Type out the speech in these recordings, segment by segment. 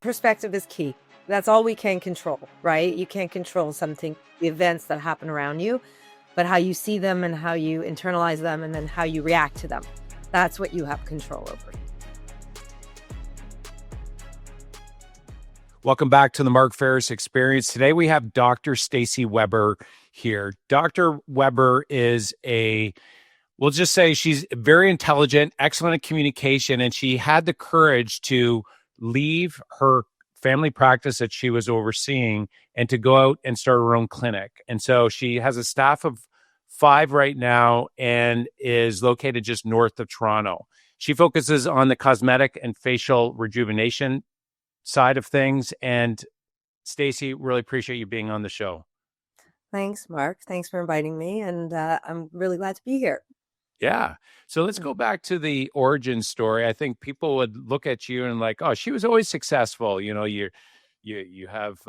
Perspective is key. That's all we can control, right? You can't control something, the events that happen around you, but how you see them and how you internalize them and then how you react to them. That's what you have control over. Welcome back to the Mark Faris Experience. Today we have Dr. Stacie Weber here. Dr. Weber is we'll just say she's very intelligent, excellent at communication, and she had the courage to leave her family practice that she was overseeing and to go out and start her own clinic. And so she has a staff of 5 right now and is located just north of Toronto. She focuses on the cosmetic and facial rejuvenation side of things. And Stacie, really appreciate you being on the show. Thanks, Mark. Thanks for inviting me. And I'm really glad to be here. Yeah. So let's go back to the origin story. I think people would look at you and like, oh, she was always successful. You know, you have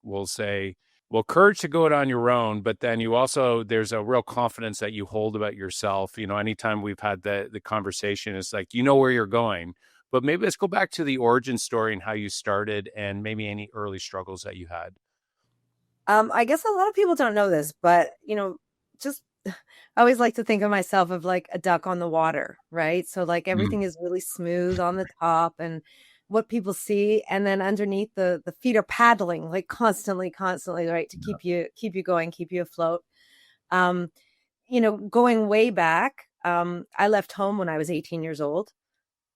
we'll say, well, courage to go it on your own, but then you also there's a real confidence that you hold about yourself. You know, anytime we've had the conversation, it's like you know where you're going. But maybe let's go back to the origin story and how you started and maybe any early struggles that you had. I guess a lot of people don't know this, but just I always like to think of myself of like a duck on the water, right? So like everything is really smooth on the top and what people see, and then underneath the feet are paddling like constantly, right? To keep you going, keep you afloat. Um, going way back, I left home when I was 18 years old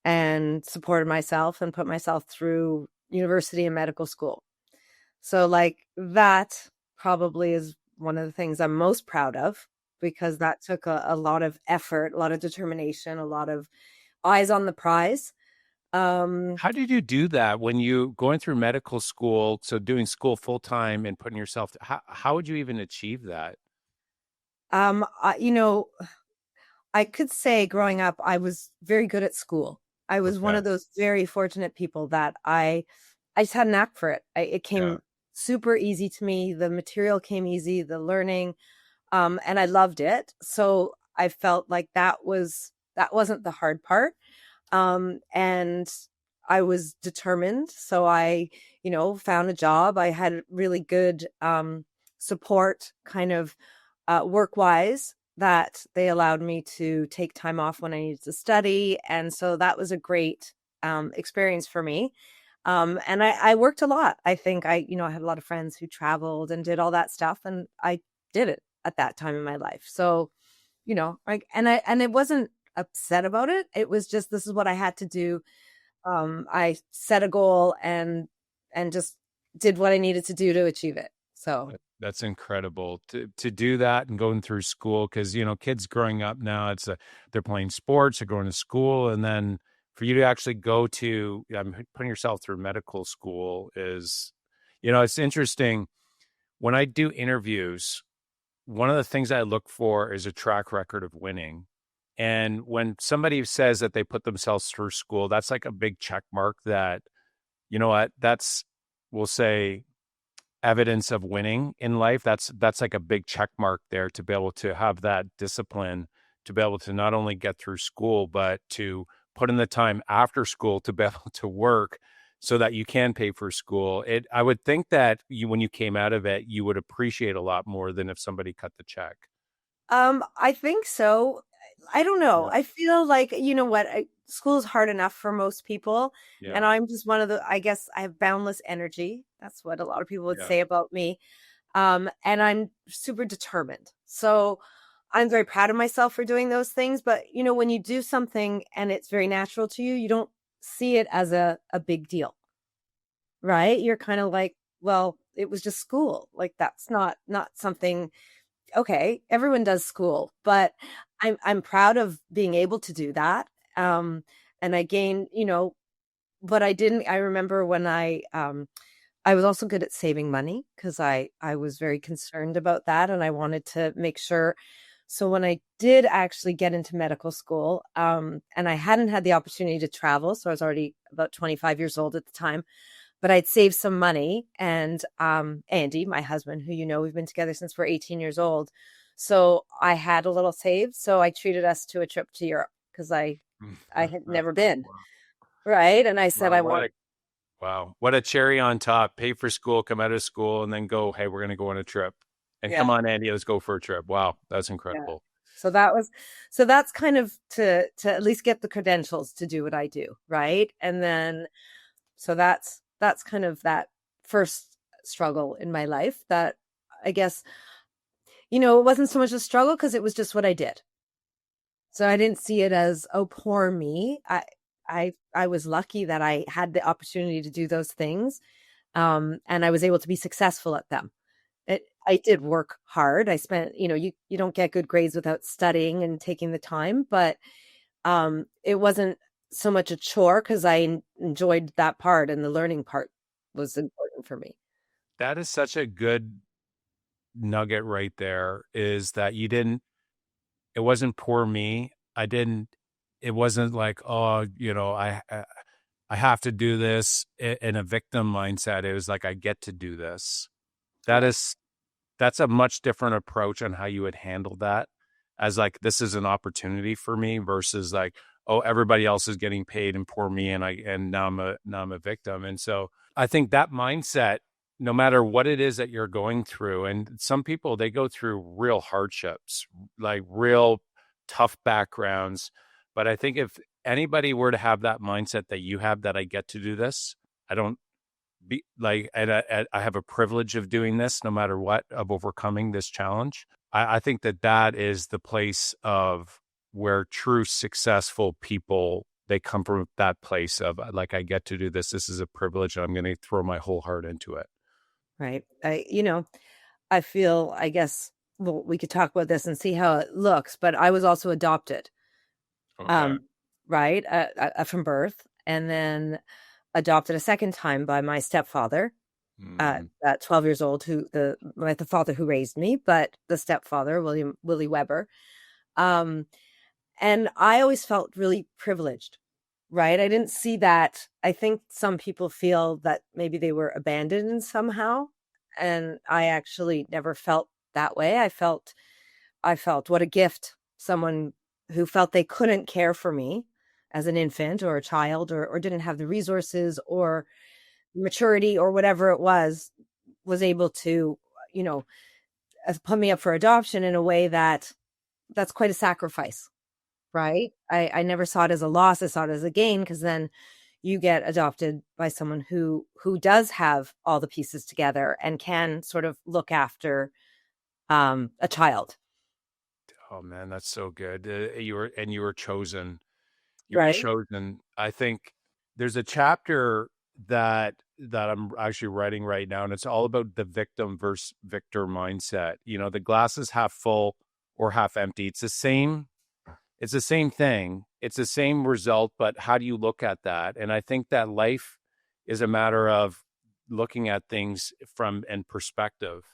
and supported myself and put myself through university and medical school. So like that probably is one of the things I'm most proud of because that took a lot of effort, a lot of determination, a lot of eyes on the prize. How did you do that when you going through medical school? So doing school full time and putting yourself, how would you even achieve that? um, I, you know, I could say growing up, I was very good at school. I was one Okay. of those very fortunate people that I just had a knack for it. It Yeah. came super easy to me. The material came easy, the learning, and I loved it. So I felt like that wasn't the hard part. And I was determined. So I, found a job. I had really good support, kind of work wise, that they allowed me to take time off when I needed to study. And so that was a great experience for me. And I worked a lot. I think I had a lot of friends who traveled and did all that stuff, and I did it at that time in my life. So, and it wasn't upset about it. It was just, this is what I had to do. I set a goal and just did what I needed to do to achieve it. So That's incredible to do that and going through school because kids growing up now they're playing sports, they're going to school, and then for you to actually go to putting yourself through medical school is it's interesting. When I do interviews, one of the things I look for is a track record of winning. And when somebody says that they put themselves through school, that's like a big check mark that, you know what, that's, we'll say, evidence of winning in life. That's like a big check mark there to be able to have that discipline, to be able to not only get through school, but to put in the time after school to be able to work so that you can pay for school. I would think that when you came out of it, you would appreciate a lot more than if somebody cut the check. I think so. I don't know. Yeah. I feel like, school is hard enough for most people. Yeah. And I'm just one of I guess I have boundless energy. That's what a lot of people would Yeah. say about me. And I'm super determined. So I'm very proud of myself for doing those things. But, when you do something and it's very natural to you, you don't see it as a big deal, right? You're kind of like, well, it was just school. Like that's not something. Okay, everyone does school, but I'm proud of being able to do that. And I gained, but I remember when I was also good at saving money because I was very concerned about that and I wanted to make sure. So when I did actually get into medical school, and I hadn't had the opportunity to travel, so I was already about 25 years old at the time, but I'd saved some money. And Andy, my husband, who we've been together since we're 18 years old. So I had a little saved. So I treated us to a trip to Europe because I had never been. Right. And I said, Wow, I want, Wow. What a cherry on top. Pay for school, come out of school, and then go, hey, we're going to go on a trip. And Yeah. come on, Andy, let's go for a trip. Wow. That's Yeah. incredible. So that was so that's kind of to at least get the credentials to do what I do, right? And then so that's kind of that first struggle in my life that I guess, it wasn't so much a struggle because it was just what I did. So I didn't see it as, oh, poor me. I was lucky that I had the opportunity to do those things. And I was able to be successful at them. I did work hard. I spent, you don't get good grades without studying and taking the time, but it wasn't so much a chore because enjoyed that part, and the learning part was important for me. That is such a good nugget right there, is that you didn't, it wasn't poor me. It wasn't like, oh, I have to do this in a victim mindset. It was like, I get to do this. That Right. is, that's a much different approach on how you would handle that, as like, this is an opportunity for me versus like, oh, everybody else is getting paid and poor me. And now I'm a victim. And so I think that mindset, no matter what it is that you're going through, and some people, they go through real hardships, like real tough backgrounds. But I think if anybody were to have that mindset that you have, that I get to do this, I don't be like, and I have a privilege of doing this no matter what, of overcoming this challenge. I think that is the place of where true successful people, they come from that place of like, I get to do this. This is a privilege, and I'm going to throw my whole heart into it. Right. I feel, I guess, well, we could talk about this and see how it looks, but I was also adopted, Okay. um, right, from birth, and then adopted a second time by my stepfather Mm. at 12 years old, the father who raised me, but the stepfather, Willie Weber. Um, and I always felt really privileged, right? I didn't see that. I think some people feel that maybe they were abandoned somehow. And I actually never felt that way. I felt what a gift, someone who felt they couldn't care for me as an infant or a child, or didn't have the resources or maturity or whatever it was able to, you know, put me up for adoption in a way that's quite a sacrifice, right? I never saw it as a loss. I saw it as a gain, because then you get adopted by someone who does have all the pieces together and can sort of look after a child, Oh man, that's so good. You were chosen. You were right? chosen. I think there's a chapter that I'm actually writing right now, and it's all about the victim versus victor mindset. The glass is half full or half empty. It's the same thing. It's the same result, but how do you look at that? And I think that life is a matter of looking at things from in perspective.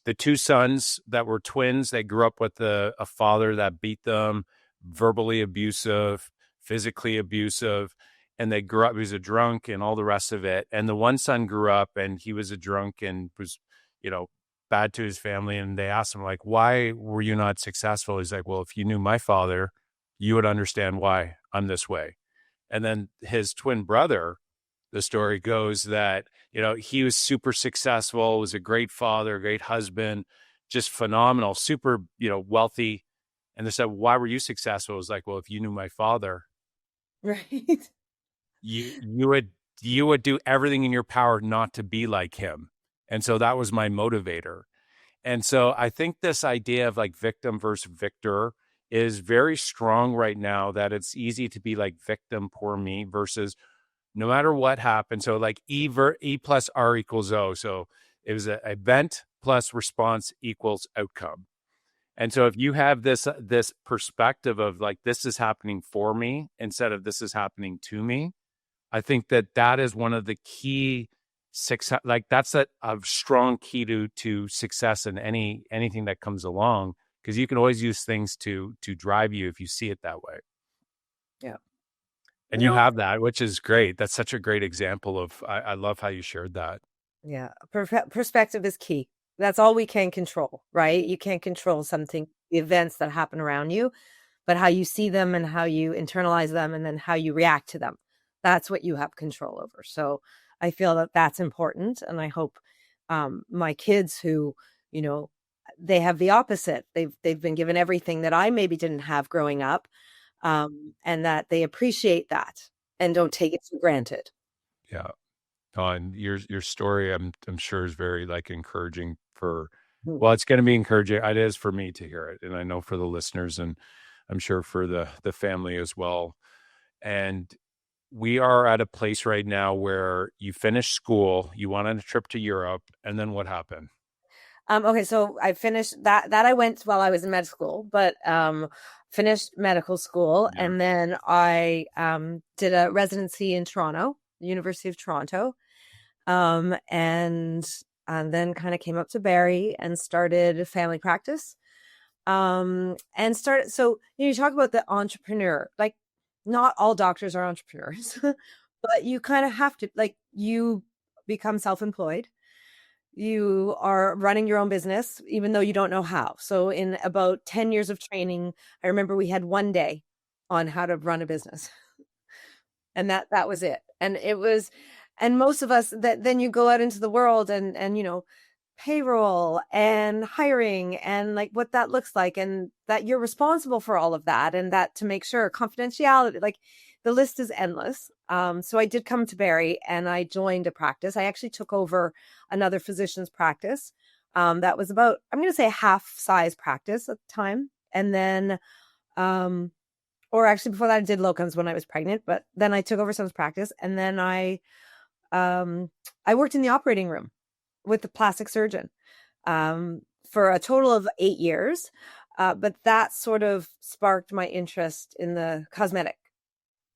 The two sons that were twins, they grew up with a father that beat them, verbally abusive, physically abusive, and they grew up, he was a drunk and all the rest of it. And the one son grew up and he was a drunk and was, you know, bad to his family. And they asked him, like, why were you not successful? He's like, well, if you knew my father, you would understand why I'm this way. And then his twin brother, the story goes that, he was super successful, was a great father, great husband, just phenomenal, super, wealthy. And they said, why were you successful? It was like, well, if you knew my father, Right. you would do everything in your power not to be like him. And so that was my motivator. And so I think this idea of like victim versus victor is very strong right now, that it's easy to be like victim, poor me, versus no matter what happens. So like E plus R equals O. So it was an event plus response equals outcome. And so if you have this perspective of like, this is happening for me instead of this is happening to me, I think that is one of the key success. Like that's a strong key to success in anything that comes along, because you can always use things to drive you if you see it that way. Yeah. And You you know, have that, which is great. That's such a great example of, I love how you shared that. yeah. Perspective is key. That's all we can control, right? You can't control something, the events that happen around you, but how you see them and how you internalize them and then how you react to them. That's what you have control over. So I feel that that's important. And I hope my kids who, you know, they have the opposite. They've been given everything that I maybe didn't have growing up, and that they appreciate that and don't take it for granted. Yeah. And your story, I'm sure is very like encouraging for, Mhm. well, it's going to be encouraging. It is for me to hear it. And I know for the listeners, and I'm sure for the family as well. And we are at a place right now where you finished school, you went on a trip to Europe, and then what happened? Okay, so I finished that I went while I was in med school, but finished medical school, Yeah. and then I did a residency in Toronto, the University of Toronto, and then kind of came up to Barrie and started family practice. And started so you talk about the entrepreneur, like not all doctors are entrepreneurs, but you kind of have to, like, you become self-employed, you are running your own business even though you don't know how. So in about 10 years of training, I remember we had one day on how to run a business, and that was it. And it was, and most of us, that then you go out into the world and payroll and hiring and like what that looks like, and that you're responsible for all of that, and that to make sure confidentiality, like the list is endless. So I did come to Barrie and I joined a practice. I actually took over another physician's practice. That was about, I'm going to say, a half size practice at the time. And then, or actually before that, I did locums when I was pregnant, but then I took over someone's practice. And then um, I worked in the operating room with the plastic surgeon for a total of 8 years. But that sort of sparked my interest in the cosmetic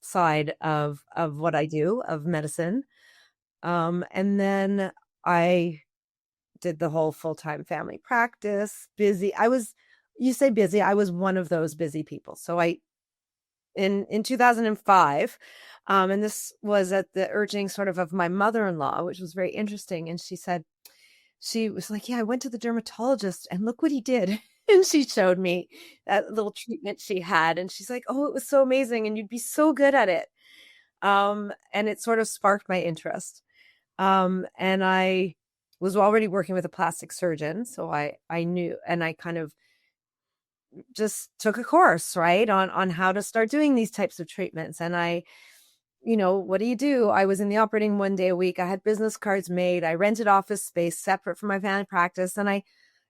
side of what I do, of medicine. And then I did the whole full-time family practice. Busy. You say busy, I was one of those busy people. So I in 2005, and this was at the urging sort of my mother-in-law, which was very interesting. And she was like, yeah, I went to the dermatologist and look what he did. And she showed me that little treatment she had. And she's like, oh, it was so amazing. And you'd be so good at it. And it sort of sparked my interest. And I was already working with a plastic surgeon. So I knew, and I kind of just took a course, right, on how to start doing these types of treatments. And what do? I was in the operating one day a week. I had business cards made. I rented office space separate from my family practice. And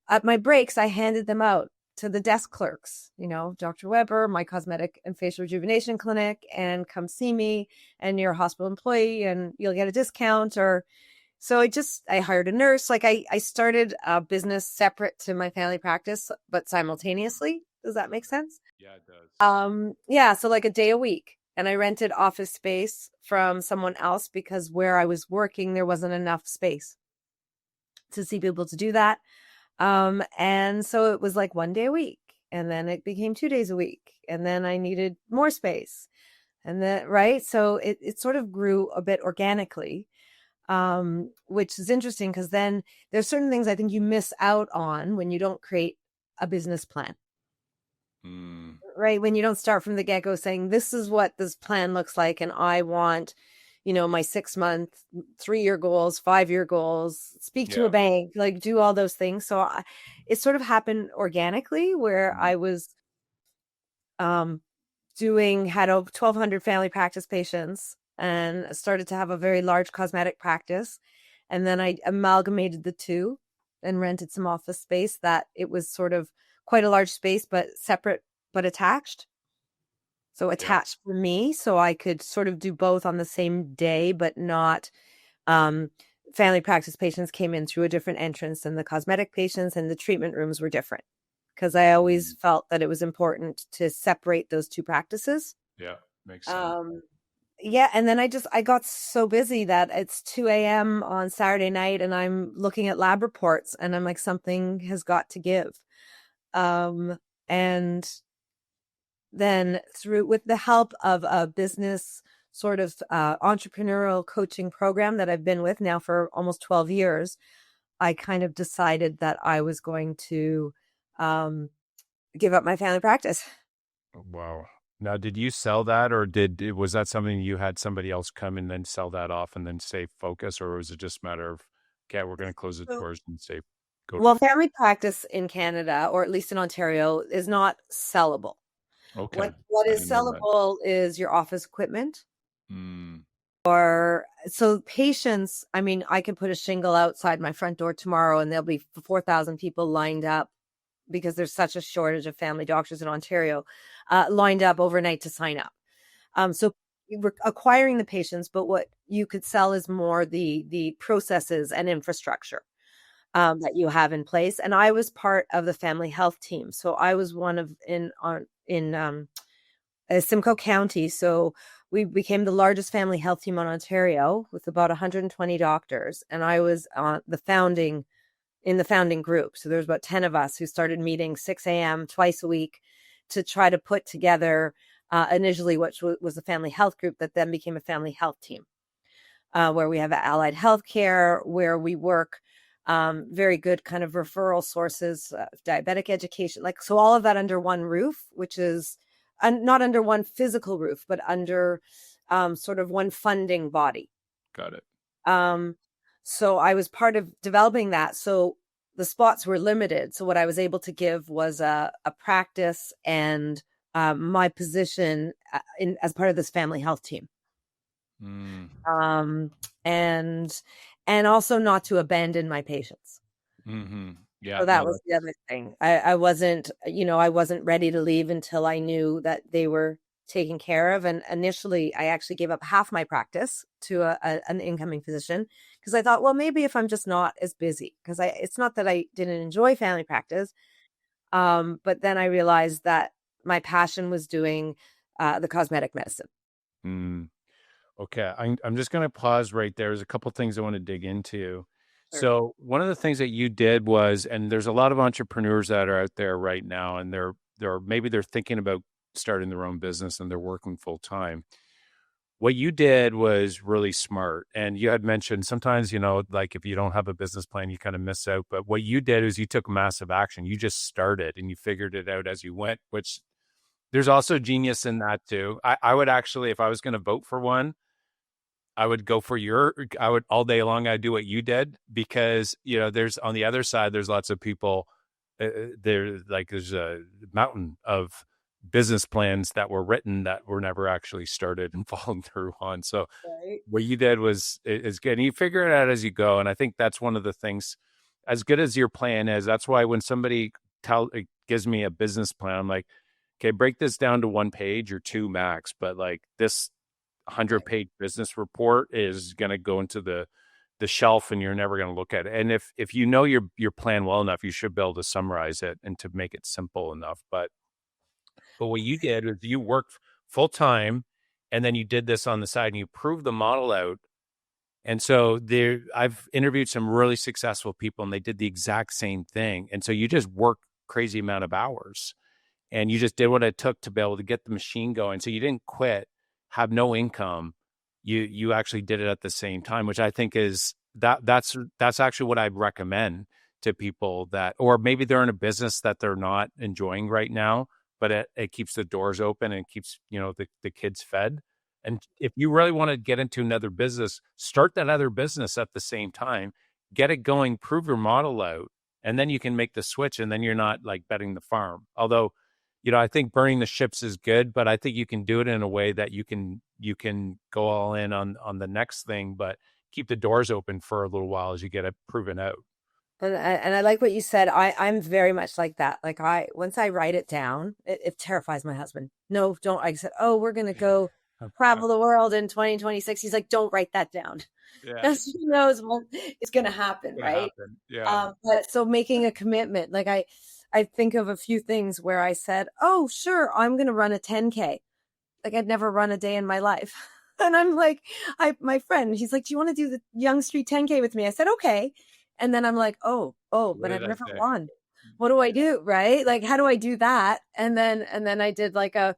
at my breaks, I handed them out to the desk clerks, Dr. Weber, my cosmetic and facial rejuvenation clinic, and come see me, and you're a hospital employee and you'll get a discount. Or so I hired a nurse. Like I started a business separate to my family practice, but simultaneously. Does that make sense? Yeah, it does. Yeah, so like a day a week. And I rented office space from someone else because where I was working, there wasn't enough space to see people to do that. And so it was like one day a week, and then it became 2 days a week, and then I needed more space. And then, right. So it sort of grew a bit organically, which is interesting because then there's certain things I think you miss out on when you don't create a business plan. Mm, Right, when you don't start from the get-go saying this is what this plan looks like, and I want my 6 month, 3 year goals, 5 year goals, speak to a yeah. bank, like do all those things. So it sort of happened organically, where Mm, I was um doing had a 1,200 family practice patients and started to have a very large cosmetic practice. And then I amalgamated the two and rented some office space, that it was sort of quite a large space, but separate, but attached. So yeah. attached for me, so I could sort of do both on the same day, but not. Um, Family practice patients came in through a different entrance than the cosmetic patients, and the treatment rooms were different because I always Mm, felt that it was important to separate those two practices. yeah. Makes sense. Um, yeah, and then I got so busy that it's 2 a.m. on Saturday night, and I'm looking at lab reports, and I'm like, something has got to give. And then through with the help of a business sort of entrepreneurial coaching program that I've been with now for almost 12 years, I kind of decided that I was going to um, give up my family practice. Wow. Now, did you sell that, or was that something you had somebody else come and then sell that off and then say focus, or was it just a matter of, okay, we're going to close the So, doors and say go? well, family practice in Canada, or at least in Ontario, is not sellable. Okay, What I is didn't know that. sellable is your office equipment. Mm, Or so patients, I mean, I can put a shingle outside my front door tomorrow and there'll be 4,000 people lined up because there's such a shortage of family doctors in Ontario, lined up overnight to sign up. So we're acquiring the patients, but what you could sell is more the processes and infrastructure that you have in place. And I was part of the family health team, so I was one of in Simcoe County. So we became the largest family health team in Ontario with about 120 doctors, and I was on the founding group. So there's about 10 of us who started meeting 6 a.m. twice a week to try to put together initially what was a family health group that then became a family health team, where we have allied health care, where we work very good kind of referral sources, diabetic education, like so all of that under one roof, which is not under one physical roof, but under sort of one funding body. got it. Um, so I was part of developing that. So the spots were limited. So what I was able to give was a practice and my position as part of this family health team. Mm, Um, and and also not to abandon my patients. hmm. So Yeah, that no, was the other thing. I wasn't, I wasn't ready to leave until I knew that they were taken care of. And initially, I actually gave up half my practice to an incoming physician because I thought, well, maybe if I'm just not as busy, because it's not that I didn't enjoy family practice, but then I realized that my passion was doing the cosmetic medicine. mm. Okay, I'm just going to pause right there. There's a couple things I want to dig into. Sure. So one of the things that you did was, and there's a lot of entrepreneurs that are out there right now, and they're thinking about starting their own business and they're working full time. What you did was really smart, and you had mentioned sometimes, like if you don't have a business plan, you kind of miss out. But what you did is you took massive action. You just started and you figured it out as you went, which there's also genius in that too. I would actually, if I was going to vote for one, I would go for I would all day long. I'd do what you did because, there's on the other side, there's lots of people there's a mountain of business plans that were written that were never actually started and followed through on. So Right. what you did is good. And you figure it out as you go. And I think that's one of the things, as good as your plan is, that's why when somebody gives me a business plan, I'm like, okay, break this down to 1 page or two max, but like this 100-page business report is going to go into the shelf and you're never going to look at it. And if you know your plan well enough, you should be able to summarize it and to make it simple enough. But what you did is you worked full time and then you did this on the side and you proved the model out. And so I've interviewed some really successful people and they did the exact same thing. And so you just worked crazy amount of hours and you just did what it took to be able to get the machine going. So you didn't quit, have no income. You actually did it at the same time, which I think is that's actually what I'd recommend to people that, or maybe they're in a business that they're not enjoying right now, but it keeps the doors open and keeps, the kids fed. And if you really want to get into another business, start that other business at the same time, get it going, prove your model out, and then you can make the switch and then you're not like betting the farm. Although, I think burning the ships is good, but I think you can do it in a way that you can go all in on the next thing, but keep the doors open for a little while as you get it proven out. And I like what you said. I'm very much like that. Like once I write it down, it terrifies my husband. No, don't. I said, oh, we're gonna go travel the world in 2026. He's like, don't write that down. Yeah, Because he knows well, it's gonna happen, gonna right? happen. Yeah. But so making a commitment, like I think of a few things where I said, oh, sure, I'm gonna run a 10K. Like I'd never run a day in my life. And I'm like, my friend, he's like, do you want to do the Young Street 10K with me? I said, okay. And then I'm like, oh, What but did I've I never say? run. What do I do? Right? Like, how do I do that? And then I did like a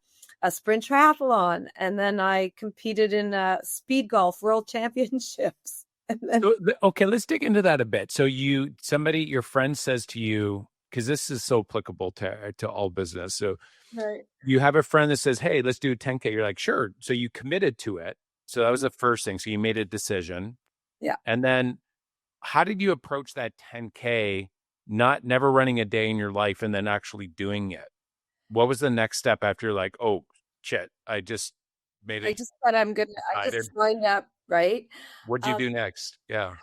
sprint triathlon. And then I competed in speed golf world championships. And then So, okay, let's dig into that a bit. So your friend says to you, because this is so applicable to all business. So Right. you have a friend that says, "Hey, let's do 10K." You're like, "Sure." So you committed to it. So that was the first thing. So you made a decision. Yeah. And then how did you approach that 10K, not never running a day in your life and then actually doing it? What was the next step after you're like, "Oh, shit, I just made I it, just said I decided." just signed up, right? What'd you Um, do next? Yeah.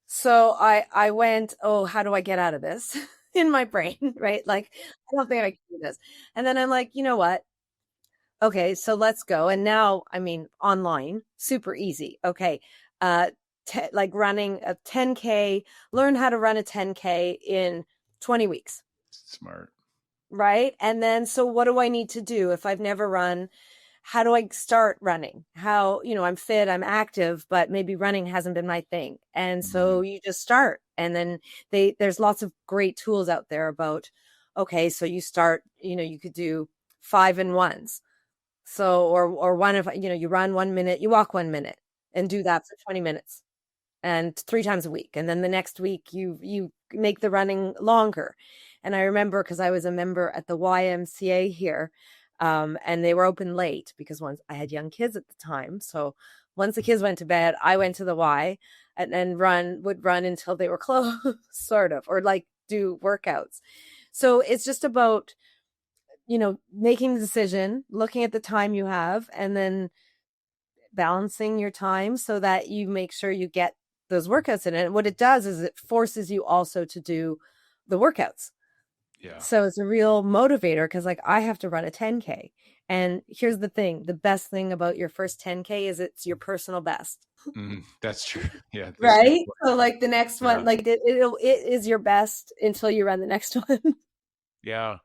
so I went, oh, how do I get out of this in my brain, right? Like, I don't think I can do this. And then I'm like, you know what? Okay, so let's go. And now, I mean, online, super easy. Okay. Uh, like running a 10K, learn how to run a 10K in 20 weeks, Smart. right? And then, so what do I need to do if I've never run? How do I start running? How, I'm fit, I'm active, but maybe running hasn't been my thing. And Mhm. so you just start. And then there's lots of great tools out there about, okay, so you start, you could do 5 and 1s. So, or one of, you run 1 minute, you walk 1 minute and do that for 20 minutes and 3 times a week. And then the next week you make the running longer. And I remember because I was a member at the YMCA here, and they were open late because once I had young kids at the time. So once the kids went to bed, I went to the Y and then would run until they were closed, sort of, or like do workouts. So it's just about, making the decision, looking at the time you have, and then balancing your time so that you make sure you get those workouts in. And what it does is it forces you also to do the workouts. Yeah. So it's a real motivator because, like, I have to run a 10K. And here's the thing, the best thing about your first 10K is it's your personal best. That's true. Yeah, that's good. Right. So, like, the next one, Yeah. like, it is your best until you run the next one. Yeah.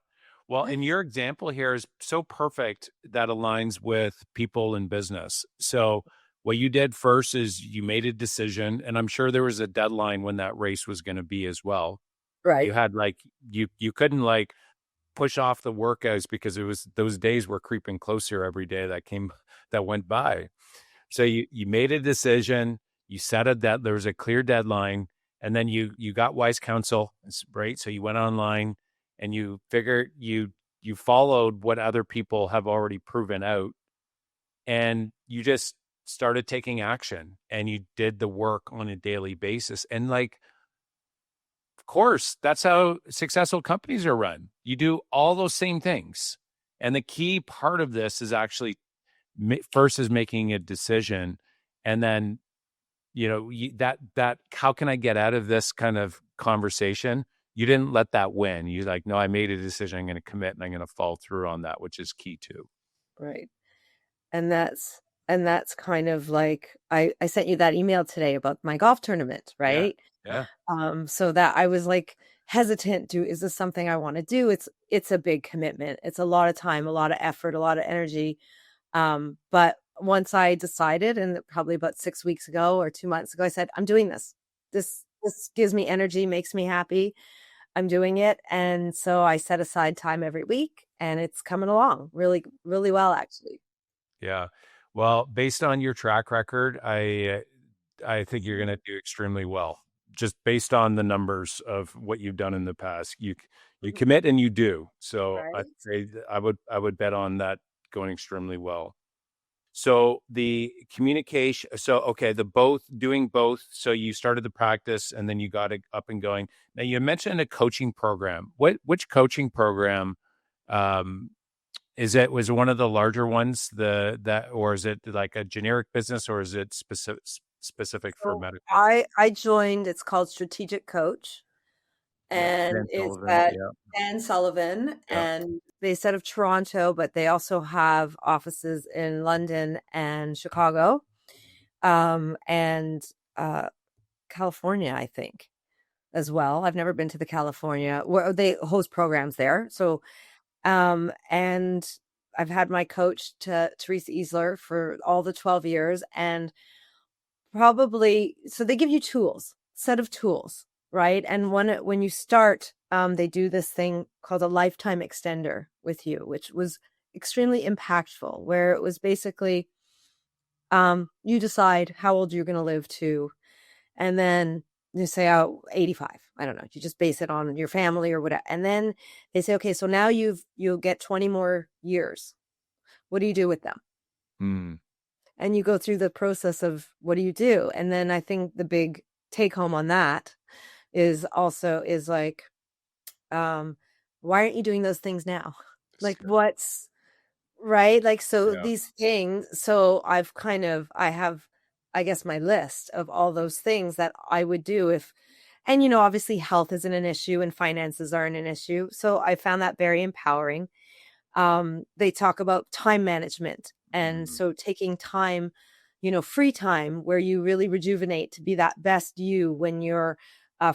Well, and your example here is so perfect that aligns with people in business. So, what you did first is you made a decision, and I'm sure there was a deadline when that race was going to be as well. You Right. had like you couldn't like push off the workouts because it was those days were creeping closer every day that went by. So you made a decision, you set a that there was a clear deadline, and then you got wise counsel, right? So you went online and you figured you followed what other people have already proven out, and you just started taking action and you did the work on a daily basis. And like, of course, that's how successful companies are run. You do all those same things. And the key part of this is actually first is making a decision, and then that how can I get out of this kind of conversation? You didn't let that win. You like, no, I made a decision. I'm going to commit and I'm going to follow through on that, which is key too. Right. And that's kind of like I sent you that email today about my golf tournament, Yeah. right? Yeah. So that I was like hesitant to, is this something I want to do? It's a big commitment. It's a lot of time, a lot of effort, a lot of energy. But once I decided, and probably about 6 weeks ago or 2 months ago, I said, I'm doing this. This gives me energy, makes me happy. I'm doing it. And so I set aside time every week and it's coming along really, really well, actually. Yeah. Well, based on your track record, I think you're going to do extremely well. Just based on the numbers of what you've done in the past, you commit and you do. So I Right. say I would bet on that going extremely well. So the communication, so okay, the both doing both. So you started the practice and then you got it up and going. Now you mentioned a coaching program. Which coaching program um, is it? Was it one of the larger ones? Or is it like a generic business, or is it specific for So medical? I joined, it's called Strategic Coach, Yeah, and Dan it's Sullivan. at Yeah, Dan Sullivan, yeah. and based out of Toronto, but they also have offices in London and Chicago, and uh, California, I think, as well. I've never been to the California where they host programs there. So, and I've had my coach to Teresa Easler for all the 12 years, and probably, so they give you tools, set of tools, right? And when you start, they do this thing called a lifetime extender with you, which was extremely impactful, where it was basically, you decide how old you're going to live to, and then You say, oh, 85. I don't know. You just base it on your family or whatever. And then they say, okay, so now you'll get 20 more years. What do you do with them? Mm, And you go through the process of what do you do? And then I think the big take home on that is like, um, why aren't you doing those things now? Like sure. what's right? Like, so Yeah. these things, so I have, I guess, my list of all those things that I would do if, and, obviously health isn't an issue and finances aren't an issue. So I found that very empowering. They talk about time management. And Mm, so taking time, free time where you really rejuvenate to be that best you when you're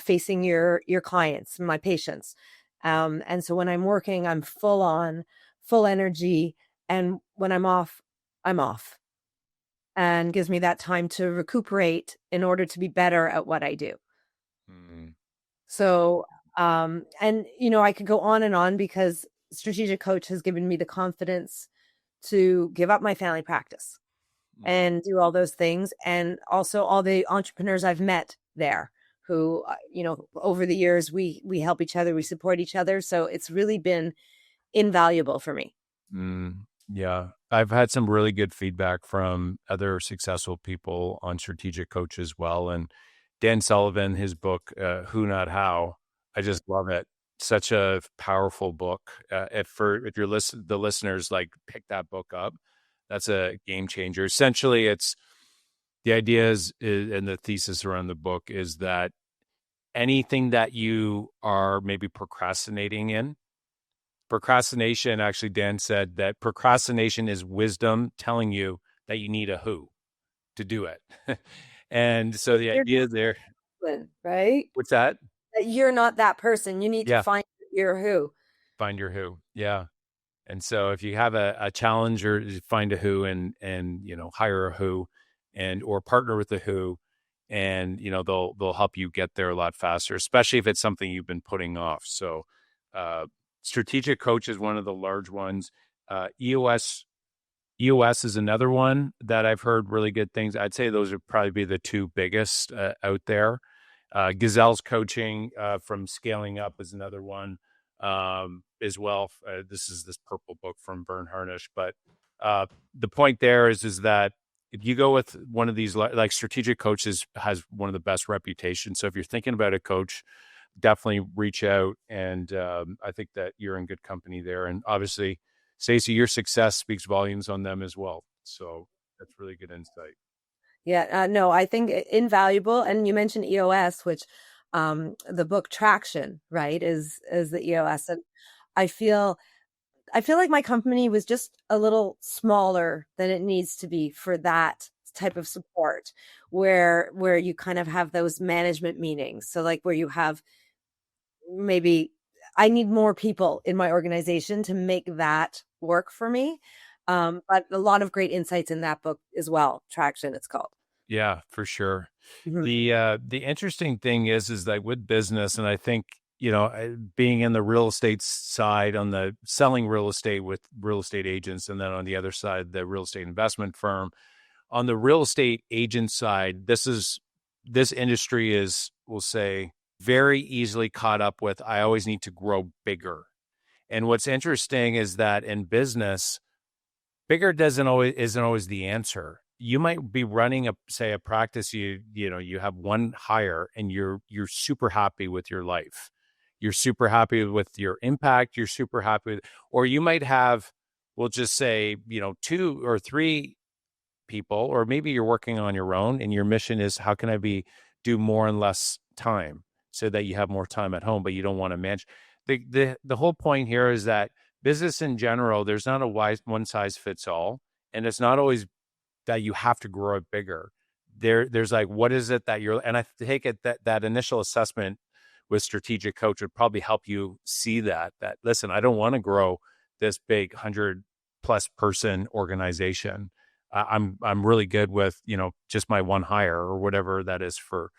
facing your clients, my patients. And so when I'm working, I'm full on, full energy. And when I'm off and gives me that time to recuperate in order to be better at what I do. mm, So, and I could go on and on because strategic coach has given me the confidence to give up my family practice mm, and do all those things. And also all the entrepreneurs I've met there who, over the years, we help each other, we support each other. So it's really been invaluable for me. mm. Yeah. I've had some really good feedback from other successful people on strategic coach as well. And Dan Sullivan, his book, Who Not How, I just love it. Such a powerful book. If you're the listeners like pick that book up, that's a game changer. Essentially, it's the idea is and the thesis around the book is that anything that you are maybe procrastinating in, procrastination, actually, Dan said that procrastination is wisdom telling you that you need a who to do it. And so the You're idea there, disciplined, right? what's that? That you're not that person. You need to Yeah, find your who. find your who. Yeah. And so if you have a challenge or find a who and hire a who and or partner with a who and they'll help you get there a lot faster, especially if it's something you've been putting off. So uh strategic coach is one of the large ones. EOS is another one that I've heard really good things. I'd say those would probably be the two biggest out there. Gazelle's coaching from Scaling Up is another one as well. This is this purple book from Vern Harnish. But the point there is that if you go with one of these, like strategic coaches has one of the best reputations. So if you're thinking about a coach, definitely reach out. And I think that you're in good company there. And obviously, Stacie, your success speaks volumes on them as well. So that's really good insight. Yeah, no, I think invaluable. And you mentioned EOS, which the book Traction, right, is the EOS. And I feel I feel like my company was just a little smaller than it needs to be for that type of support, where you kind of have those management meetings. So like where you have maybe I need more people in my organization to make that work for me. But a lot of great insights in that book as well. Traction, it's called. Yeah, for sure. Mhm. The interesting thing is that with business, and I think being in the real estate side, on the selling real estate with real estate agents, and then on the other side, the real estate investment firm. On the real estate agent side, this industry is, we'll say, very easily caught up with. I always need to grow bigger. And what's interesting is that in business, bigger doesn't always isn't always the answer. You might be running a practice, you have one hire and you're super happy with your life. You're super happy with your impact, you're super happy with, or you might have, we'll just say, two or three people, or maybe you're working on your own and your mission is how can I be do more in less time so that you have more time at home, but you don't want to manage. The whole point here is that business in general, there's not a one size fits all, and it's not always that you have to grow it bigger. There's like, what is it that you're, and I take it that initial assessment with strategic coach would probably help you see that listen, I don't want to grow this big 100+ person organization. I'm really good with just my one hire or whatever that is for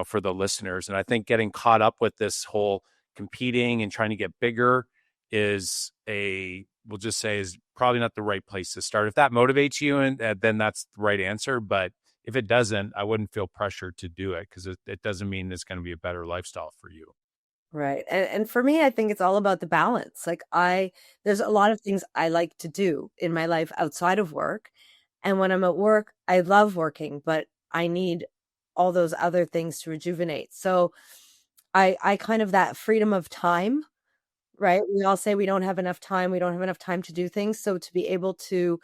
for the listeners. And I think getting caught up with this whole competing and trying to get bigger is we'll just say is probably not the right place to start. If that motivates you, and then that's the right answer. But if it doesn't, I wouldn't feel pressured to do it because it doesn't mean it's going to be a better lifestyle for you. Right. And for me, I think it's all about the balance. Like there's a lot of things I like to do in my life outside of work. And when I'm at work, I love working, but I need all those other things to rejuvenate. So I kind of that freedom of time, right? We all say we don't have enough time. We don't have enough time to do things. So to be able to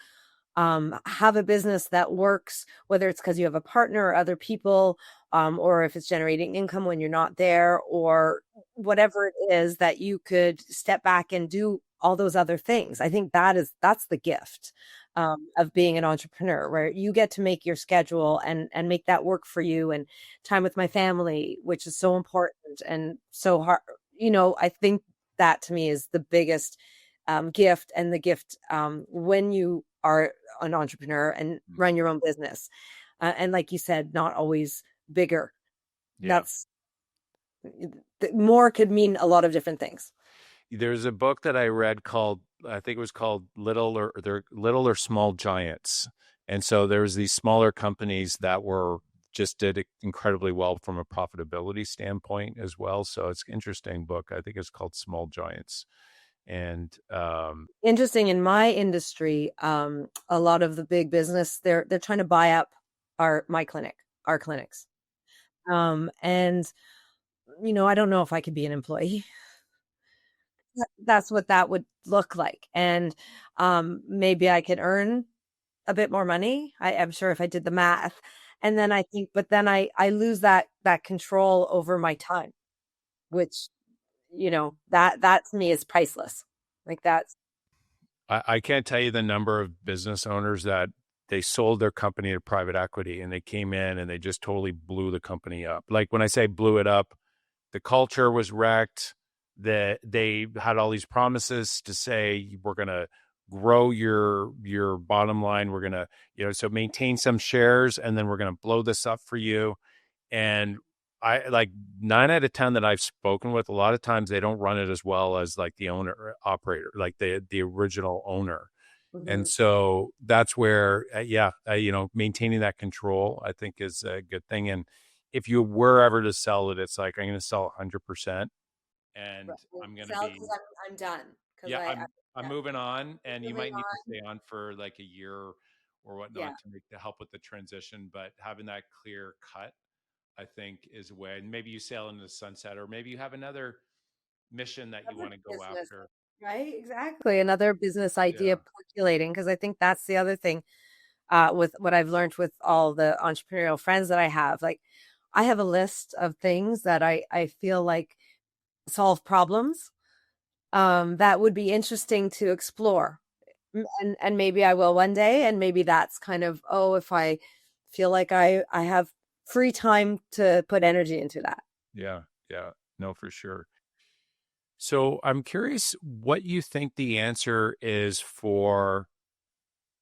have a business that works, whether it's because you have a partner or other people, or if it's generating income when you're not there, or whatever it is that you could step back and do all those other things. I think that's the gift of being an entrepreneur, where you get to make your schedule and make that work for you, and time with my family, which is so important and so hard. I think that to me is the biggest gift, and the gift when you are an entrepreneur and run your own business. And like you said, not always bigger. Yeah. That's more could mean a lot of different things. There's a book that I read called, I think it was called Little or Small Giants. And so there was these smaller companies that were just did incredibly well from a profitability standpoint as well. So it's an interesting book. I think it's called Small Giants. And Interesting. In my industry, a lot of the big business, they're trying to buy up our clinics. And I don't know if I could be an employee. That's what that would look like. And maybe I could earn a bit more money. I'm sure if I did the math. And then I think, but then I lose that control over my time, which, that to me is priceless. Like that's I can't tell you the number of business owners that they sold their company to private equity and they came in and they just totally blew the company up. Like when I say blew it up, the culture was wrecked. That they had all these promises to say we're going to grow your bottom line. We're going to, so maintain some shares and then we're going to blow this up for you. And I like 9 out of 10 that I've spoken with, a lot of times they don't run it as well as like the owner operator, like the original owner. And Mhm. so that's where, maintaining that control, I think is a good thing. And if you were ever to sell it, it's like, I'm going to sell 100% Right. and I'm going to Sell because be, I'm done. Because yeah, I'm yeah, moving on, and you moving might need to on. stay on for like a year or Yeah. whatnot to help with the transition. But having that clear cut, I think, is a way. And maybe you sail into the sunset, or maybe you have another mission that you Another want to go business, after. right? Exactly. Another business idea Yeah. percolating. Because I think that's the other thing with what I've learned with all the entrepreneurial friends that I have. Like, I have a list of things that I feel like solve problems that would be interesting to explore. And maybe I will one day. And maybe that's kind of, oh, if I feel like I have free time to put energy into that. Yeah. Yeah. No, for sure. So I'm curious what you think the answer is for.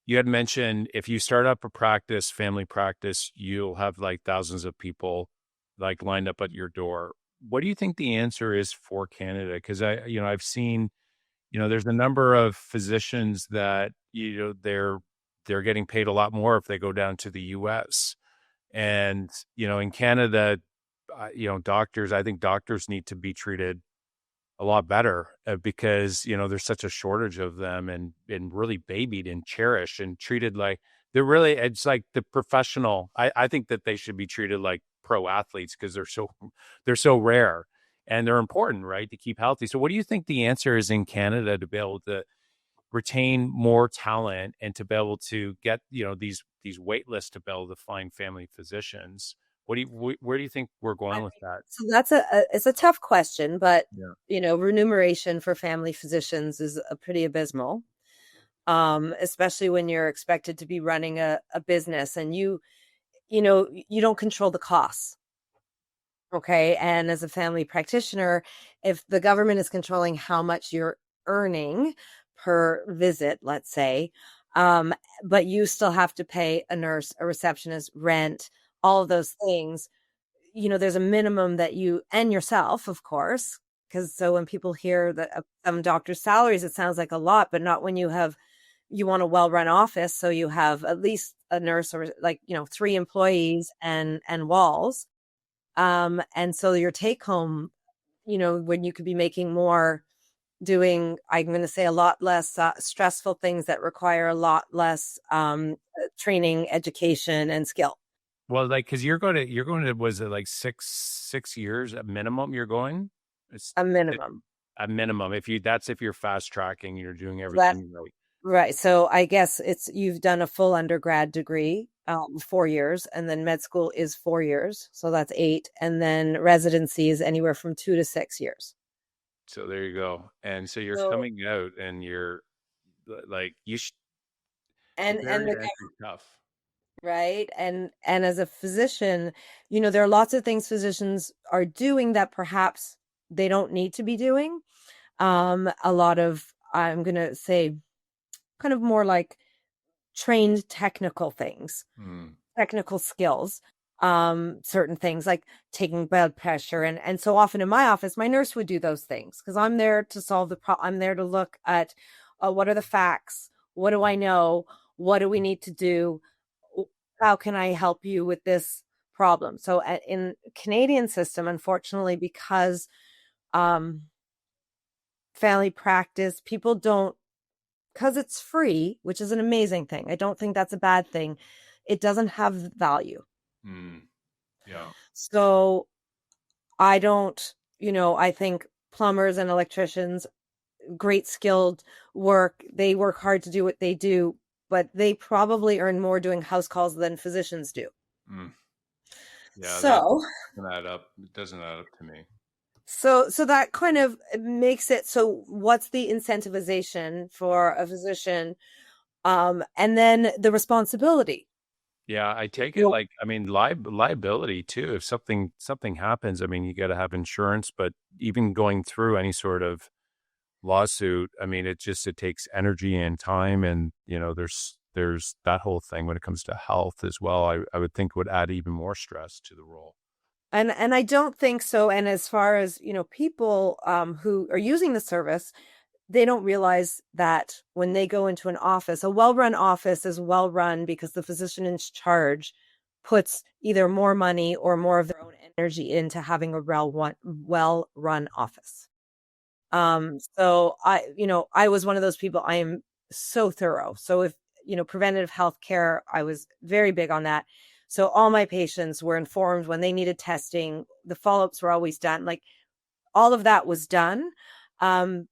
You had mentioned if you start up a practice, family practice, you'll have like thousands of people like lined up at your door. What do you think the answer is for Canada? Because I've seen, there's a number of physicians that, they're getting paid a lot more if they go down to the US. And, in Canada, doctors, I think doctors need to be treated a lot better because there's such a shortage of them and really babied and cherished and treated like they're really, it's like the professional. I think that they should be treated like pro athletes because they're so rare and they're important, right, to keep healthy. So what do you think the answer is in Canada to be able to retain more talent and to be able to get these wait lists to be able to find family physicians? Where do you think we're I going with mean, that? so that's it's a tough question, but Yeah. remuneration for family physicians is a pretty abysmal. Especially when you're expected to be running a business and you don't control the costs. Okay. And as a family practitioner, if the government is controlling how much you're earning per visit, let's say, um, but you still have to pay a nurse, a receptionist, rent, all of those things, there's a minimum that you and yourself, of course, because so when people hear that some doctors' salaries, it sounds like a lot, but not when you have you want a well-run office, so you have at least a nurse or like, 3 employees and walls. And so your take home, when you could be making more doing, I'm going to say, a lot less stressful things that require a lot less training, education, and skill. Well, like, because you're going to, was it like 6 years at minimum you're going? It's A it, minimum. a minimum. If you're fast tracking, you're doing That everything right. right. So I guess it's you've done a full undergrad degree, 4 years, and then med school is 4 years, so that's 8, and then residency is anywhere from 2 to 6 years. So there you go. And so you're So coming out and you're like, the and the barrier to entry is tough. right, and as a physician, there are lots of things physicians are doing that perhaps they don't need to be doing. A lot of, I'm gonna say, kind of more like trained technical things, Hmm. technical skills, certain things like taking blood pressure. And so often in my office, my nurse would do those things because I'm there to solve the problem. I'm there to look at what are the facts? What do I know? What do we need to do? How can I help you with this problem? So in Canadian system, unfortunately, because um, family practice, people don't, because it's free, which is an amazing thing. I don't think that's a bad thing. It doesn't have value. Hmm. Yeah. So I don't, I think plumbers and electricians, great skilled work, they work hard to do what they do, but they probably earn more doing house calls than physicians do. Hmm. Yeah, that So, doesn't add up. It doesn't add up to me. so that kind of makes it so what's the incentivization for a physician? And then the responsibility. Yeah, I You take it know, like, I mean, liability too. If something happens, I mean, you got to have insurance, but even going through any sort of lawsuit, I mean, it takes energy and time, and there's that whole thing when it comes to health as well. I would think would add even more stress to the role. and I don't think so. And as far as, people who are using the service, they don't realize that when they go into an office, a well-run office is well run because the physician in charge puts either more money or more of their own energy into having a well-run office. So I was one of those people. I am so thorough. So if, preventative health care, I was very big on that. So all my patients were informed when they needed testing. The follow-ups were always done. Like all of that was done,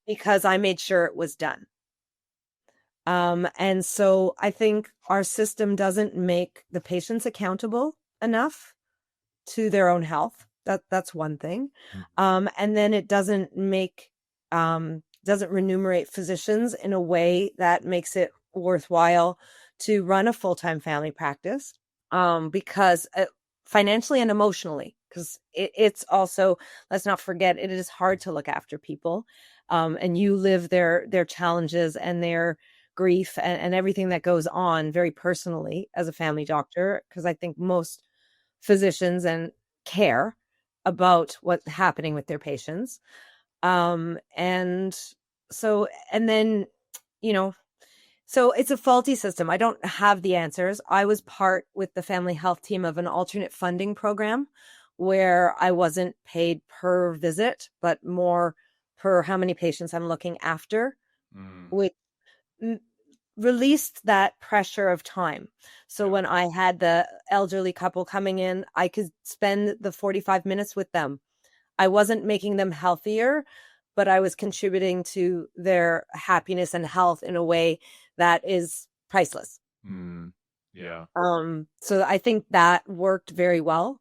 because I made sure it was done. And so I think our system doesn't make the patients accountable enough to their own health. That's one thing. Mm. And then it doesn't remunerate physicians in a way that makes it worthwhile to run a full-time family practice. Because financially and emotionally, because it's also, let's not forget, it is hard to look after people, and you live their challenges and their grief and everything that goes on very personally as a family doctor, because I think most physicians and care about what's happening with their patients. And so, and then, you know, so it's a faulty system. I don't have the answers. I was part with the family health team of an alternate funding program where I wasn't paid per visit, but more per how many patients I'm looking after, Mm. which released that pressure of time. So Yeah. when I had the elderly couple coming in, I could spend the 45 minutes with them. I wasn't making them healthier, but I was contributing to their happiness and health in a way that is priceless. Mm. Yeah. So I think that worked very well.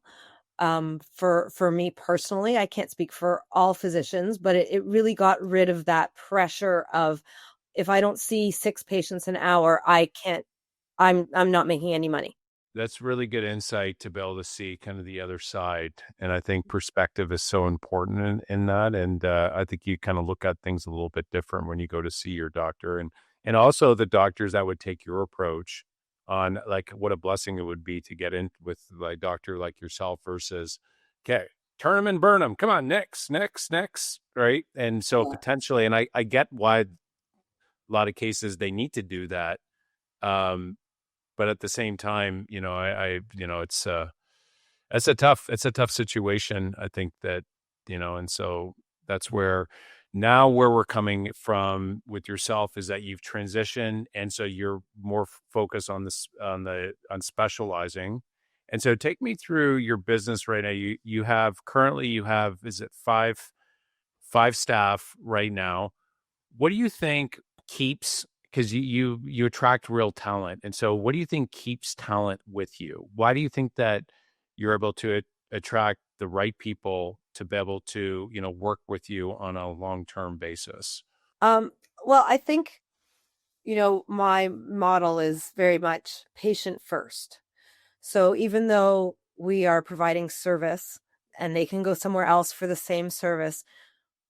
For me personally, I can't speak for all physicians, but it really got rid of that pressure of, if I don't see 6 patients an hour, I can't, I'm not making any money. That's really good insight to be able to see kind of the other side. And I think perspective is so important in that. And I think you kind of look at things a little bit different when you go to see your doctor, and also the doctors that would take your approach on, like, what a blessing it would be to get in with a doctor like yourself versus, okay, turn them and burn them. Come on, next. Right. And so Yeah. potentially, and I get why a lot of cases they need to do that. Um, but at the same time, it's a tough situation. I think that, and so that's where we're coming from with yourself is that you've transitioned. And so you're more focused on this, on specializing. And so take me through your business right now. You have, is it five staff right now? What do you think keeps, because you attract real talent, and so what do you think keeps talent with you? Why do you think that you're able to attract the right people to be able to work with you on a long-term basis? Um, well, I think, my model is very much patient first. So even though we are providing service and they can go somewhere else for the same service,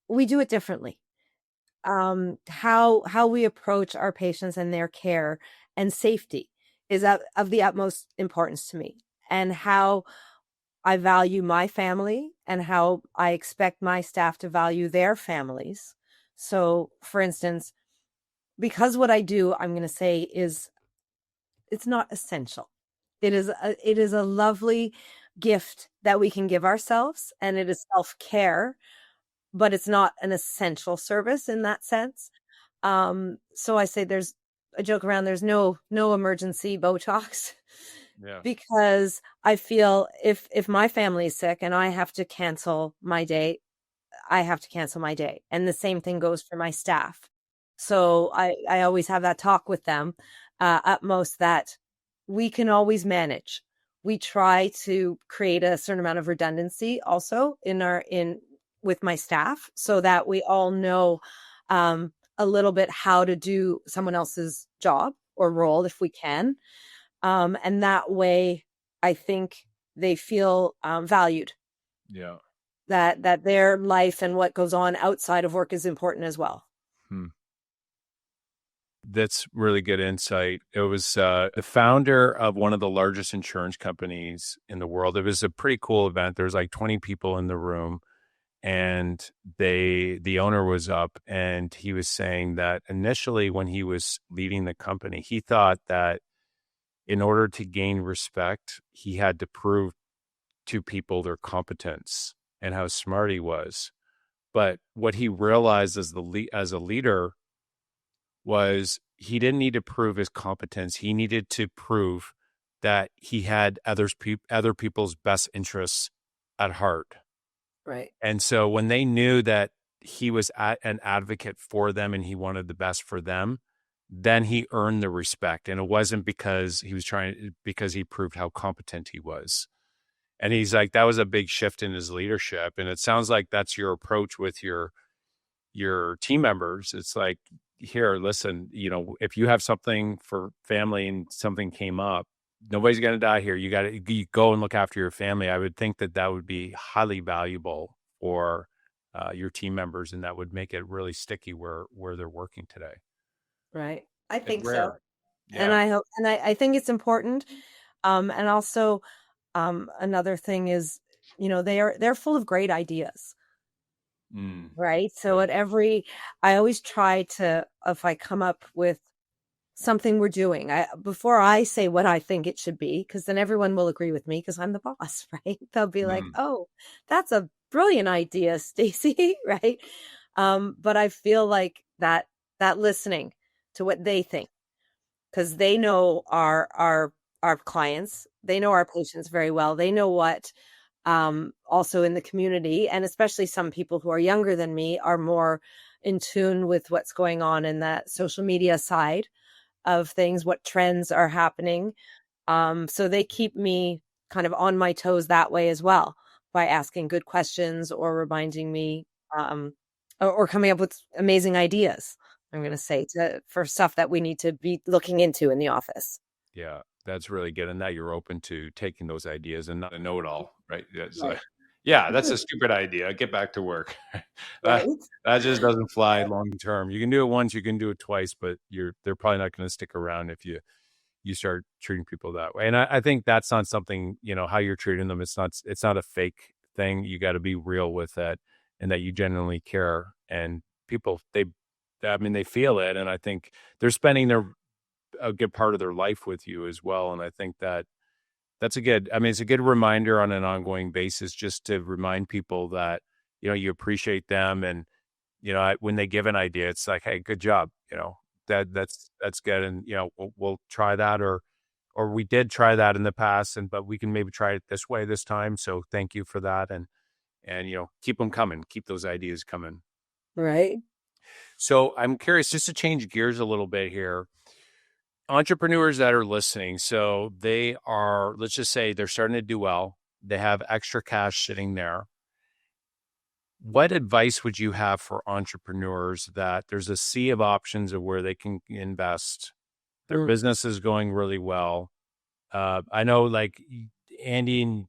we do it differently. How we approach our patients and their care and safety is of the utmost importance to me, and how I value my family and how I expect my staff to value their families. So, for instance, because what I do, I'm going to say, is it's not essential. It is a lovely gift that we can give ourselves, and it is self-care, but it's not an essential service in that sense. So I joke around, there's no emergency Botox Yeah. because I feel if my family is sick and I have to cancel my day, I have to cancel my day. And the same thing goes for my staff. So I always have that talk with them, utmost, that we can always manage. We try to create a certain amount of redundancy also in with my staff, so that we all know a little bit how to do someone else's job or role if we can. And that way, I think they feel valued, Yeah. that their life and what goes on outside of work is important as well. Hmm. That's really good insight. It was the founder of one of the largest insurance companies in the world. It was a pretty cool event. There's like 20 people in the room, and the owner was up, and he was saying that initially when he was leading the company, he thought that in order to gain respect, he had to prove to people their competence and how smart he was. But what he realized as a leader was he didn't need to prove his competence. He needed to prove that he had other people's best interests at heart. Right. And so when they knew that he was an advocate for them and he wanted the best for them, then he earned the respect. And it wasn't because because he proved how competent he was. And he's like, that was a big shift in his leadership. And it sounds like that's your approach with your team members. It's like, here, listen, if you have something for family and something came up, nobody's going to die here. You go and look after your family. I would think that would be highly valuable for your team members, and that would make it really sticky where they're working today. Right. I It's think so. rare. And Yeah. I hope, and I think it's important. And also, another thing is, they're full of great ideas, Mm, right? So good. I always try to, if I come up with something we're doing, before I say what I think it should be, because then everyone will agree with me because I'm the boss, right? They'll be like, Mm, "Oh, that's a brilliant idea, Stacie," right? But I feel like that listening to what they think, because they know our clients, they know our patients very well. They know what, also in the community, and especially some people who are younger than me are more in tune with what's going on in that social media side of things, what trends are happening. So they keep me kind of on my toes that way as well, by asking good questions or reminding me, um, or coming up with amazing ideas. I'm going to say, for stuff that we need to be looking into in the office. yeah, that's really good. And that you're open to taking those ideas and not a know-it-all, right? It's like, Right. yeah, that's a stupid idea. Get back to work. that Right. that just doesn't fly long term. You can do it once, you can do it twice, but they're probably not going to stick around if you start treating people that way. And I think that's not something, how you're treating them. It's not a fake thing. You got to be real with that, and that you genuinely care. And people, I mean, they feel it, and I think they're spending a good part of their life with you as well. And I think that's a good, I mean, it's a good reminder on an ongoing basis, just to remind people that, you appreciate them. And, when they give an idea, it's like, hey, good job. That's good. And, we'll try that, or we did try that in the past, but we can maybe try it this way this time. So thank you for that. And, keep them coming, keep those ideas coming. Right. So I'm curious, just to change gears a little bit here, entrepreneurs that are listening, so they are, let's just say they're starting to do well, they have extra cash sitting there. What advice would you have for entrepreneurs that there's a sea of options of where they can invest? Their Mm. business is going really well. I know, like Andy,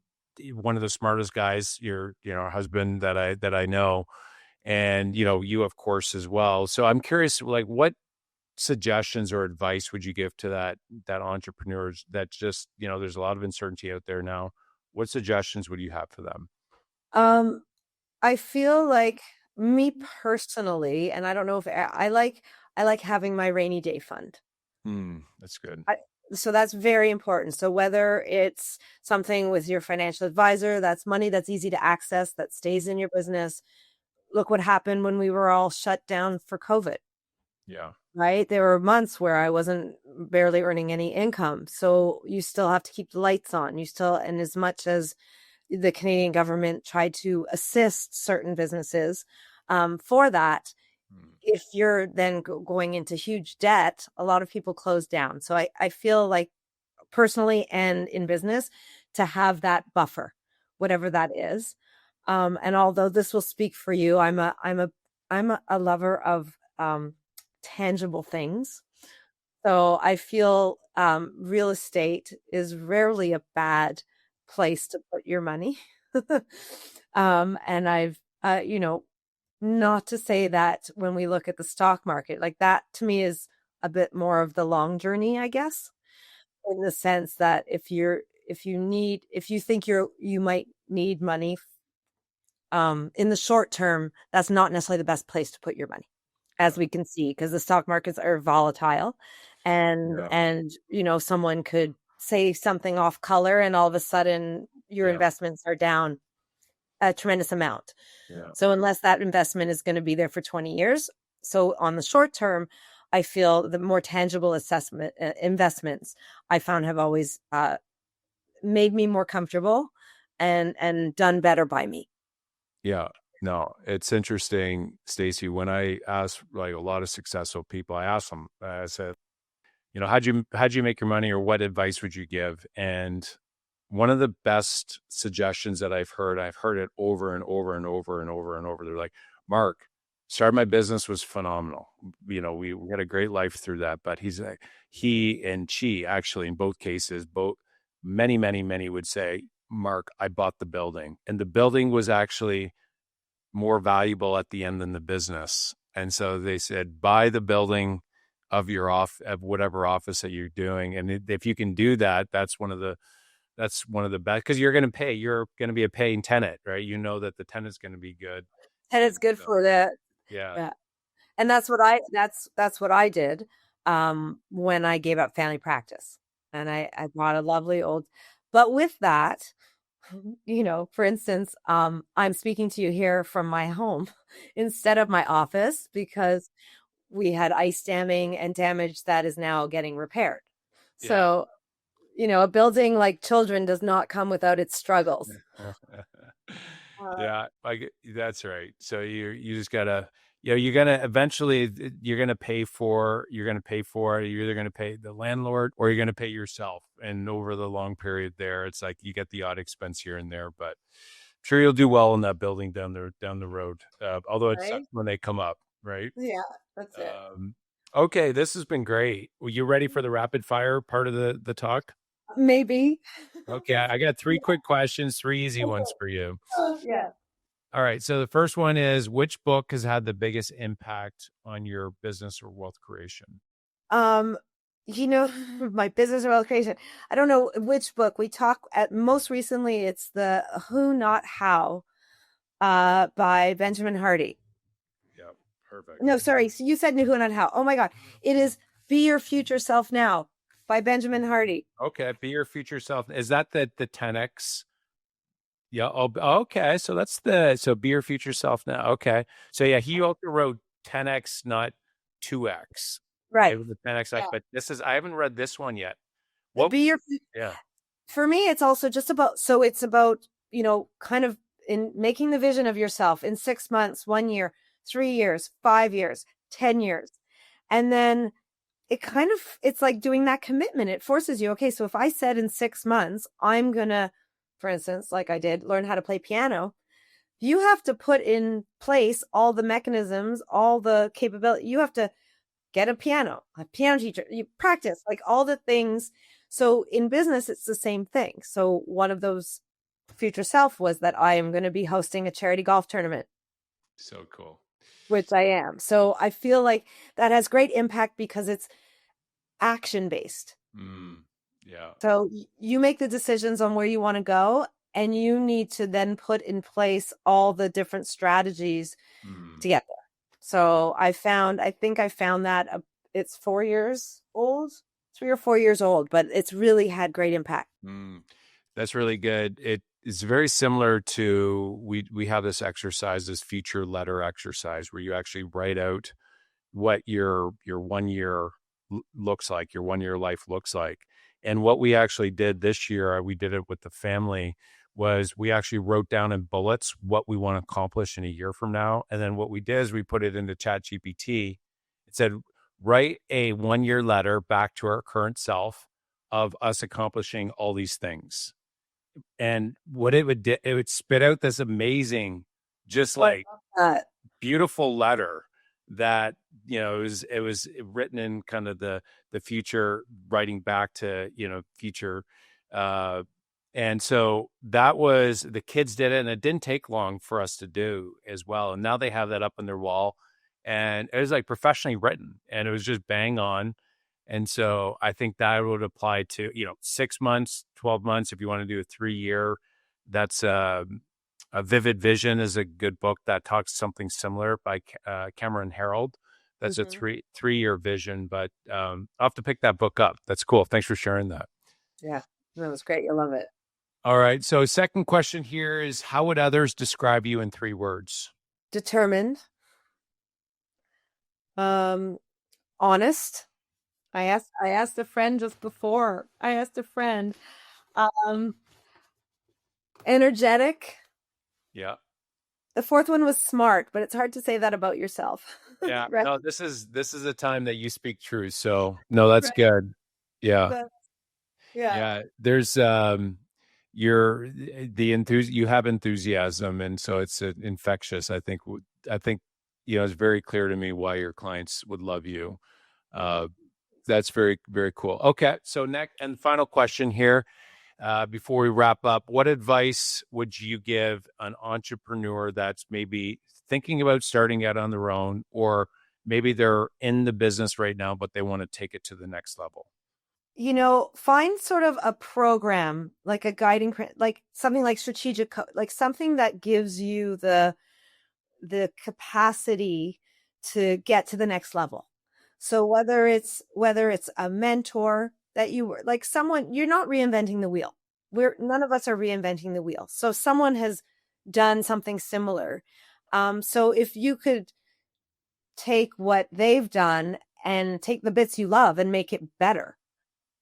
one of the smartest guys, your husband that I know, and you of course as well. So I'm curious, like, what suggestions or advice would you give to that entrepreneurs that just, there's a lot of uncertainty out there now? What suggestions would you have for them? Um, I feel like, me personally, and I don't know if I like having my rainy day fund. That's good. I, so that's very important. So whether it's something with your financial advisor, that's money that's easy to access, that stays in your business. Look what happened when we were all shut down for COVID, Yeah. right? There were months where I wasn't barely earning any income. So you still have to keep the lights on. And as much as the Canadian government tried to assist certain businesses for that, Mm. if you're then going into huge debt, a lot of people close down. So I feel like, personally and in business, to have that buffer, whatever that is. And although this will speak for you, I'm a lover of tangible things. So I feel real estate is rarely a bad place to put your money. And I've, not to say that when we look at the stock market, like that to me is a bit more of the long journey, I guess, in the sense that if you think you might need money in the short term, that's not necessarily the best place to put your money, as Yeah. we can see, because the stock markets are volatile, and Yeah. someone could say something off color, and all of a sudden your Yeah. investments are down a tremendous amount. Yeah. So unless that investment is going to be there for 20 years, so on the short term, I feel the more tangible investments I found have always made me more comfortable and done better by me. Yeah. No, it's interesting, Stacie. When I ask like a lot of successful people, I ask them, I said, how'd you make your money, or what advice would you give? And one of the best suggestions that I've heard it over and over and over and over and over. They're like, Mark, starting my business was phenomenal. We had a great life through that. But he's like, he and she actually, in both cases, both many, many, many would say, Mark, I bought the building, and the building was actually more valuable at the end than the business. And so they said, buy the building of whatever office that you're doing. And if you can do that, that's one of the best, because you're going to be a paying tenant, right? You know that the tenant's going to be good. And it's good So, for that. yeah. Yeah. And that's what I did when I gave up family practice. And I bought a lovely old, but with that, for instance, I'm speaking to you here from my home instead of my office, because we had ice damming and damage that is now getting repaired. Yeah. So, a building like children does not come without its struggles. Uh, Yeah, like that's right. So you just gotta, you're gonna eventually, you're gonna pay for it. You're either gonna pay the landlord or you're gonna pay yourself. And over the long period there, it's like you get the odd expense here and there, but I'm sure you'll do well in that building down the road. Although it sucks right? when they come up, right? Yeah, that's it. Um, okay, this has been great. Were you ready for the rapid fire part of the talk? Maybe. Okay, I got three quick questions, three easy ones Okay. for you. Yeah. All right. So the first one is, which book has had the biggest impact on your business or wealth creation? Um, my business or wealth creation. I don't know which book we talk at most recently. It's the Who Not How by Benjamin Hardy. Yeah. Perfect. No, sorry. So you said who, not how. Oh my God. It is Be Your Future Self Now by Benjamin Hardy. Okay, be your future self. Is that the 10x? Yeah. Oh, okay. So that's so be your future self now. Okay. So yeah, he also wrote 10x, not 2x. It Right. was a 10x, Yeah. but I haven't read this one yet. What? Be your Yeah. For me, it's also just about, so it's about, kind of in making the vision of yourself in 6 months, 1 year, 3 years, 5 years, 10 years. And then it's like doing that commitment. It forces you, okay, so if I said in 6 months, I'm going to, for instance, like I did, learn how to play piano, you have to put in place all the mechanisms, all the capability. You have to get a piano teacher, you practice, like all the things. So in business, it's the same thing. So one of those future self was that I am going to be hosting a charity golf tournament, So cool. which I am. So I feel like that has great impact because it's action based. Mm, yeah. So you make the decisions on where you want to go, and you need to then put in place all the different strategies Mm. to get there. So I think I found that it's 4 years old, 3 or 4 years old, but it's really had great impact. Mm. That's really good. It is very similar to we have this exercise, this future letter exercise, where you actually write out what your 1 year looks like, your 1 year life looks like. And what we actually did this year, we did it with the family, was we actually wrote down in bullets what we want to accomplish in a year from now. And then what we did is we put it into Chat GPT. It said, write a 1 year letter back to our current self of us accomplishing all these things. And what it would do, it would spit out this amazing, just like Uh, beautiful letter that it was written in kind of the future, writing back to future, uh and so that was, the kids did it, and it didn't take long for us to do as well, and now they have that up on their wall, and it was like professionally written, and it was just bang on. And so I think that would apply to 6 months, 12 months. If you want to do a 3 year, that's a Vivid Vision is a good book that talks something similar by Cameron Harold. That's a mhm. three-year vision, but I'll have to pick that book up. That's cool. Thanks for sharing that. Yeah, that was great. You'll love it. All right. So second question here is, how would others describe you in 3 words? Determined, um, honest. I asked a friend just before. I asked a friend, um, energetic. Yeah. The fourth one was smart, but it's hard to say that about yourself. Yeah. Right. No, this is a time that you speak truth. So no, that's Right. good. Yeah. But yeah. Yeah. There's you're you have enthusiasm, and so it's infectious. I think it's very clear to me why your clients would love you. Uh, that's very, very cool. Okay, so next and final question here, before we wrap up: what advice would you give an entrepreneur that's maybe thinking about starting out on their own, or maybe they're in the business right now but they want to take it to the next level? Find sort of a program, like a like something like like something that gives you the capacity to get to the next level. So whether it's a mentor that you were like someone, you're not reinventing the wheel. None of us are reinventing the wheel. So someone has done something similar. So if you could take what they've done and take the bits you love and make it better.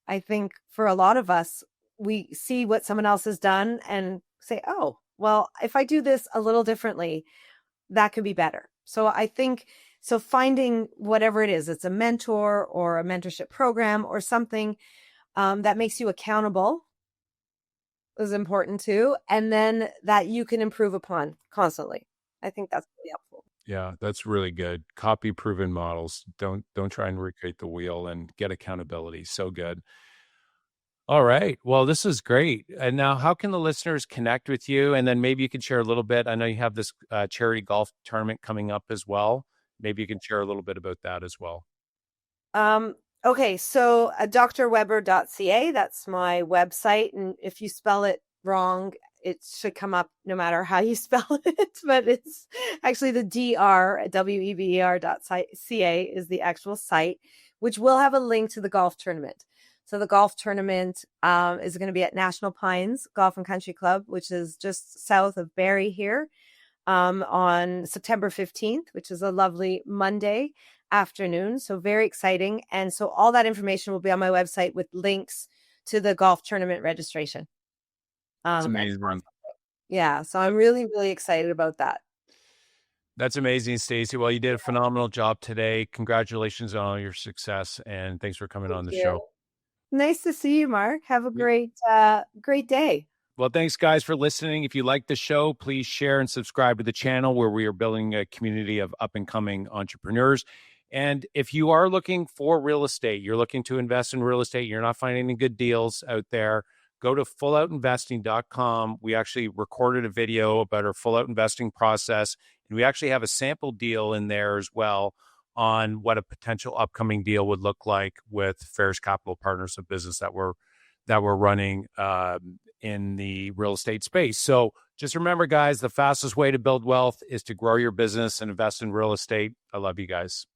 I think for a lot of us, we see what someone else has done and say, oh, well, if I do this a little differently, that could be better. So I think, so finding whatever it is, it's a mentor or a mentorship program or something that makes you accountable is important too. And then that you can improve upon constantly. I think that's really helpful. Yeah, that's really good. Copy proven models. Don't try and recreate the wheel, and get accountability. So good. All right. Well, this is great. And now, how can the listeners connect with you? And then maybe you could share a little bit. I know you have this charity golf tournament coming up as well. Maybe you can share a little bit about that as well. Okay, so drweber.ca, that's my website. And if you spell it wrong, it should come up no matter how you spell it, but it's actually the weber.ca is the actual site, which will have a link to the golf tournament. So the golf tournament is going to be at National Pines Golf and Country Club, which is just south of Barrie here, on September 15th, which is a lovely Monday afternoon. So very exciting. And so all that information will be on my website with links to the golf tournament registration. It's amazing. Yeah. So I'm really, really excited about that. That's amazing, Stacie. Well, you did a phenomenal job today. Congratulations on all your success, and thanks for coming Thank on the you. show. Nice to see you, Mark. Have a great day. Well, thanks, guys, for listening. If you like the show, please share and subscribe to the channel where we are building a community of up-and-coming entrepreneurs. And if you are looking for real estate, you're looking to invest in real estate, you're not finding any good deals out there, go to fulloutinvesting.com. We actually recorded a video about our full out investing process, and we actually have a sample deal in there as well on what a potential upcoming deal would look like with Faris Capital Partners, a business that we're running in the real estate space. So just remember, guys, the fastest way to build wealth is to grow your business and invest in real estate. I love you guys.